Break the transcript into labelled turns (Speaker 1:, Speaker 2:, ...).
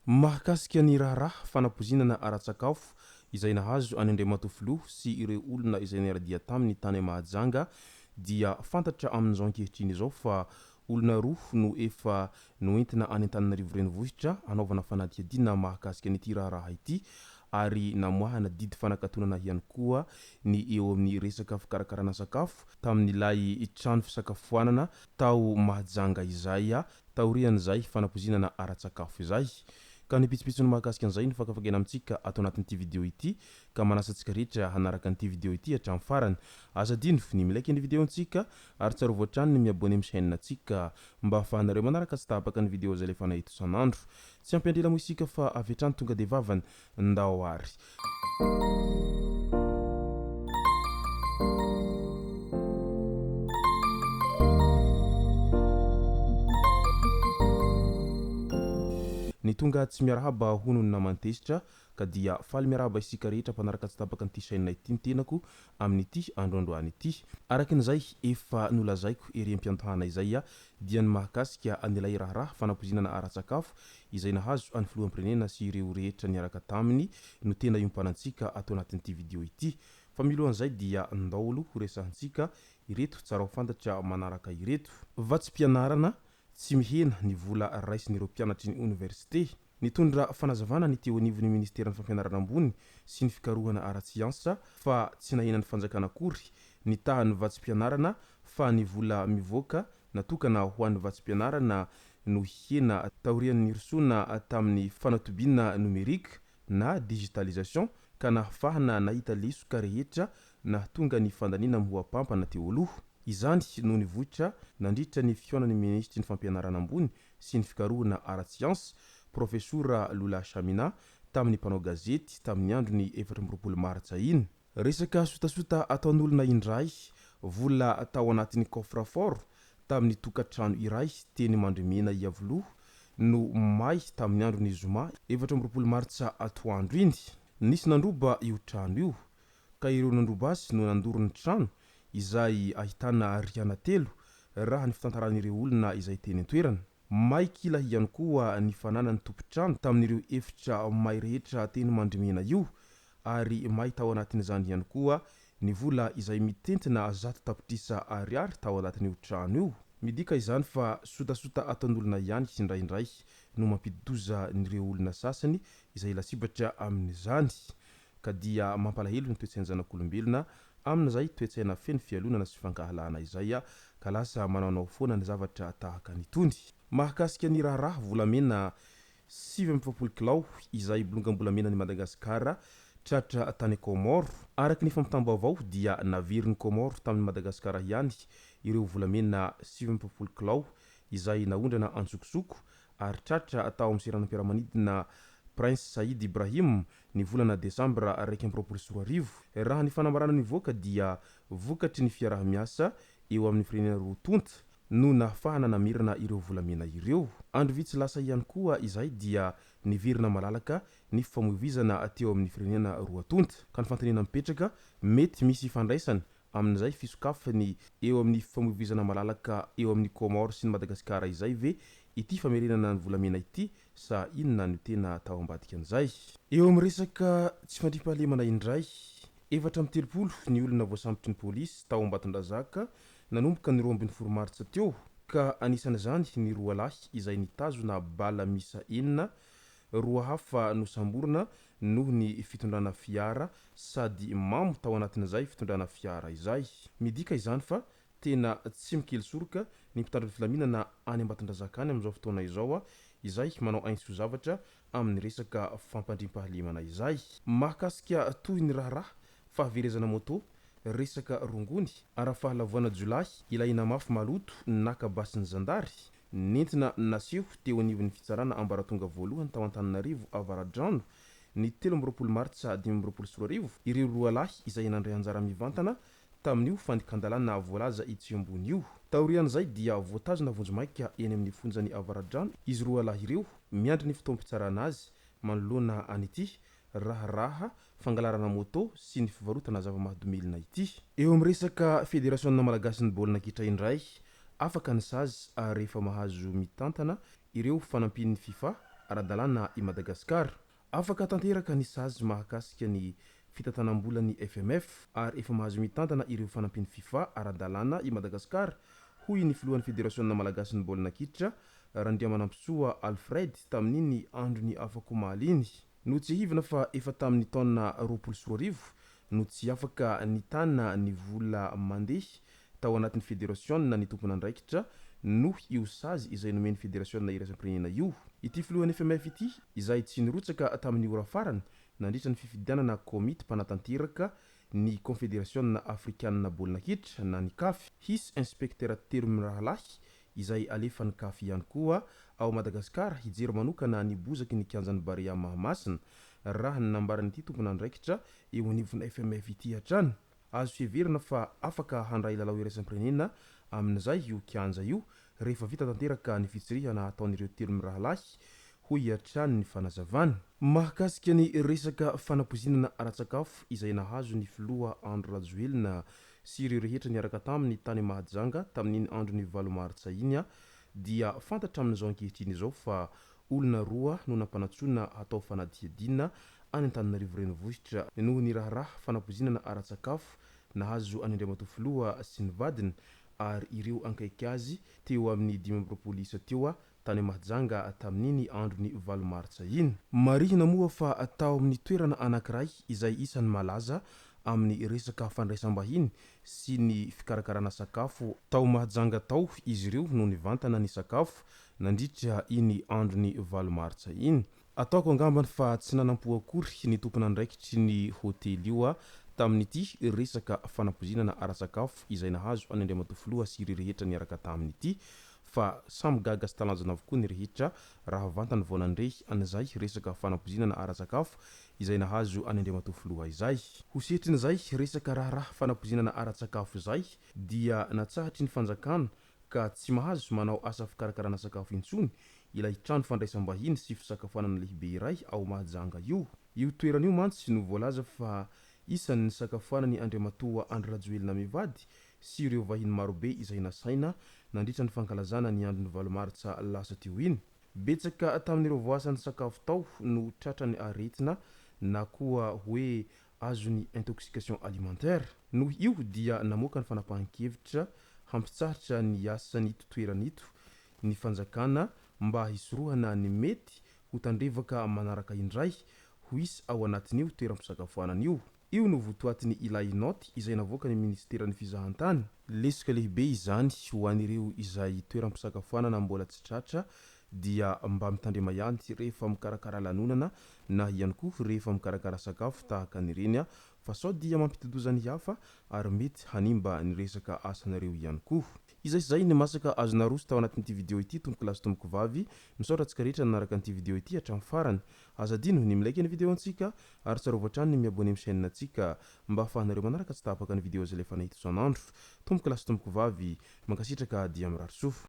Speaker 1: Mahakasika ny raharaha fanapozinana ara-tsakafo izay nahazo any Andriamatofiloha sy ireo olona izay niaradia tamin'ny tany Mahajanga dia fantatra amin'izao ankehitriny izao fa olona roa no efa noentina any Antananarivo renivohitra hanaovana fanadihadiana mahakasika an'ity raharaha ity ary namoahana didy fanakatonana ihany koa ny eo amin'ny resaka fikarakarana sakafo tamin'ilay trano fisakafoanana tao Mahajanga izay taorian'izay fanapozinana ara-tsakafo izay. Ka ny pitsopitsony mahakasika an'izay no fakafakena amintsika ato anatin'ity vidéo ity ka manasa antsika rehetra hanaraka an'ity vidéo ity hatramin'ny farany. Aza dino ny milaiky ny vidéo antsika ary tsara voatrany ny miabone amin'ny chaîne antsika mba ahafahanareo manaraka tsy tapaka ny vidéo izay lefa nahito isan'andro. Tsy ampiandrela moa isika fa avy hatrany tonga de vavany ndao ary. Ny tonga tsy miarahaba hono ny namantesitra ka dia faly miarahaba isika rehetra mpanaraka tsy tapaka an'ity chaîne ity mitenako amin'ity androandroany ity. Arakin'izay efa nolazaiko ery am-piantahana izay dia ny mahakasika an'ilay raharaha fanapozinana ara-tsakafo izay nahazo any filoham-pirenena sy ireo rehetra niaraka taminy no tena iompanantsika ato anatin'ity vidéo ity. Fa milohan'izay dia ndao aloha resahantsika ireto tsara ho fantatra manaraka ireto. Vatsim-pianarana tsy mihena ny vola raisin'ireo mpianatry ny université. Nitondra fanazavana ny teo anivon'ny ministeran'ny fampianarana ambony sy ny fikarohana ara-tsiansa fa tsy nahena ny fanjakana akory nitahan'ny vatsim-pianarana fa ny vola mivoaka natokana ho an'ny vatsim-pianarana no hena taorian'ny risoana tamin'ny fanatobiana numerika na digitalisation ka nahafahana nahita lesoka rehetra na tonga ny fandaniana mihoapampana teo aloha. Izany no nivohitra nandritra ny fionan'ny ministry ny fampianarana ambony sy ny fikarohana ara-tsiansa profesora Lola Shamina tamin'ny mpanao gazety tamin'ny androny 24 maritsa iny. Resaka sotasota ataon'olona indray vola atao anatin'ny coffre-fort tamin'ny tokantrano iray teny Mandrimena Iavoloha no may tamin'ny androny zoma 24 maritsa atoandro iny. Nisy nandroba io trano io ka ireo nandroba azy no nandoro ny trano izay ahitana riana telo raha ny fitantaran'ireo olona izay teny an-toerana. May kila ihany koa ny fananany tompo-trano tamin'ireo efitra may rehetra teny Mandrimena io ary may tao anatin'izany ihany koa ny vola izay mitentina 100 tapitrisa ariary tao anatin'io trano io. Midika izany fa sotasota ataon'olona ihany indraindray no mampidoza n'ireo olona sasany izay lasibatra amin'izany ka dia mampalahelo ny toetsain'ny zanak'olombelona amin'izay toetsaina feno fialonana sy fankahalana izay ka lasa manaonao foana ny zavatra tahaka nitony. Mahakasika ny raharaha volamena 7 kilao izay bolongambolamena ny Madagasikara tratra tany Komoro. Araky ny fampitam-baovao dia navirin'ny Komoro tamin'ny Madagasikara ihany ireo volamena 7 kilao izay naondrana antsokosoko ary tratra tao amin'ny seranam-piaramanidina Prince Said Ibrahim ny volana Desambra 2024. Raha ny fanambarana ny voaka dia vokatry ny fiarah-miasa eo amin'ny firenena roa tonta no nahafahana namirana ireo volamena ireo. Andro vitsy lasa ihany koa izay dia nivirina malalaka ny famoivizana teo amin'ny firenena roa tonta ka ny fantanena mipetraka mety misy fandraisana amin'izay fisokafany eo amin'ny famoivizana malalaka eo amin'ny Komoro sy ny Madagasikara izay ve ity famerenana ny volamena ity sa inona no tena tao ambadika an'izay. Eo amin'ny resaka tsy fandriam-pahalemana indray 730 ny olona voasambotra ny polisy tao Ambatondrazaka nanomboka ny 24 maritsa teo ka anisan'izany ny roa lahy izay nitazona bala misa 4, roa hafa no samborona noho ny fitondrana fiara sady mamo tao anatin'izay fitondrana fiara izay. Midika izany fa tena tsy mikely soroka ny mpitandron'ny filaminana any Ambatondrazaka any amin'izao fotoana izao izay manao ainso zavatra amin'ny resaka fampandriam-pahalemana izay. Mahakasika toy ny raharaha fahaverezana moto resaka rongony ara-fahalavoana Jolay ilaina mafy maloto nakabasiny zandary nentina naseho teo anivon'ny fitsarana ambaratonga voalohany tao Antananarivo Avaradrano ny 13 maritsa 2024 ireo roa lahy izay nandray anjara mivantana tamin'io fandikan-dalàna voalaza itsy ambony io. Taorian'izay dia voatazona vonjomaika eny amin'ny fonjany Avaradrano izy roa lahy ireo miandry ny fitoam-pitsarana azy manoloana an'ity raharaha fangalarana moto sy ny fivarotana zava-mahadomelina ity. Eo amin'ny resaka fédération malagasy ny baolina kitra indray afaka ny sazy rehefa mahazo mitantana ireo fanampin'ny FIFA ara-dalàna i Madagasikara. Afaka tanteraka ny sazy mahakasika ny fitantanam-bolan'ny FMF ary efa mahazo mitantana ireo fanampin'ny FIFA ara-dalàna i Madagasikara hoy ny filohan'ny fédération malagasy ny baolina kitra Randriamanampisoa Alfred tamin'iny androny afaka maliny. No tsy hivina fa efa tamin'ny taona 2024 no tsy afaka nitana ny vola mandeha tao anatin'ny fédération na ny tompona andraikitra no io sazy izay nomen'ny fédération na iraisam-pirenena io. Ity filohan'ny FMF ity izay tsy nirotsaka tamin'ny ora farany nandritra ny fifidianana komity mpanatanteraka ny confédération africaine baolina kitra na ny CAF hisy inspecteur terme rahalahy izay alefa ny CAF ihany koa ao Madagasikara hijery manokana ny bozaky ny kianjan'ny Barea Mahamasina raha ny nambarany ity tompona andraikitra eo anivona FMF ity hatrany. Azo fiheverina fa afaka handray lalao iraisam-pirenena amin'izay io kianja io rehefa vita tanteraka ny fitsirihana ataon'ireo terme rahalahy hoy hatrany ny fanazavana. Mahakasika ny resaka fanapozinana ara-tsakafo izay nahazo ny filoha Andro Rajoelina sy ireo rehetra niaraka taminy tany Mahajanga tamin'iny andro ny 8 martsa iny dia fantatra amin'izao ankehitriny izao fa olona roa no nampanatsoina atao fanadihadina any Antananarivo renivohitra noho ny raharaha fanapozinana ara-tsakafo nahazo any Andriamatoa filoha sy ny vadiny ary ireo ankaiky azy teo amin'ny 5 teo tany Mahajanga tamin'iny andro ny 8 martsa iny. Marihina moa fa atao amin'ny toerana anankiray izay isan'ny malaza amin'ny resaka fandraisam-bahiny sy ny fikarakarana sakafo tao Mahajanga tao izy ireo no nivantana ny sakafo nandritra iny andro ny 8 martsa iny. Ataoko angambany fa tsy nanampo akory ny tompona andraikitry ny hôtely io tamin'ity resaka fanapozinana ara-sakafo izay nahazo any Andriamatoa filoha sy ireo rehetra niaraka tamin'ity fa samy gaga sy talanjona avokoa ny rehetra raha vantany vao nandre an'izay resaka fanapozinana ara-sakafo izay nahazo any Andriamatoa filoha izay. Hosetrin'izay resaka raharaha fanapozinana ara-sakafo izay dia natsahatry ny fanjakana ka tsy mahazo manao asa fikarakarana sakafo intsony ilay trano fandraisam-bahiny sy fisakafoanana lehibe iray ao Mahajanga io. Io toerana io mantsy no voalaza fa isan'ny sakafo-anany Andriamatoa Andro Rajoelina mivady sy ireo vahiny marobe izay nasaina nandritra ny fankalazana ny andro ny 8 martsa lasa teo iny. Betsaka tamin'ireo voasan'ny sakafo tao no tratrany aretina na koa hoe azony intoxication alimentaire. Noho io dia namoaka ny fanapahan-kevitra hampitsaritra ny asan'ny toeran'ito ny fanjakana mba hisorohana ny mety ho tandrevaka manaraka indray ho isy ao anatin'io toeram-pisakafoanana io. Io no votoatiny ilay noty izay navoaka ny ministeran'ny fizahantany. Lesika lehibe izany ho an'ireo izay toeram-pisakafoanana mbola tsy tratra dia mba mitandrema ihany rehefa mikarakara lanonana na ihany koa rehefa mikarakara sakafo tahaka nireny fa sao dia mampitodozany hafa ary mety hanimba ny resaka asanareo ihany koa. Izay ny masaka azona roso tao anatin'ity video ity tompoko lasy tompoko vavy misaotratsika rehetra nanaraka an'ity video ity hatramin'ny farany. Azadino ny milaiky ny video antsika ary tsarovatrany ny miabone amin'ny chaîne antsika mba ahafahanareo manaraka tsy tapaka ny video izay lefa nahita isan'andro. Tompoko lasy tompoko vavy mankasitraka dia mirary sofo.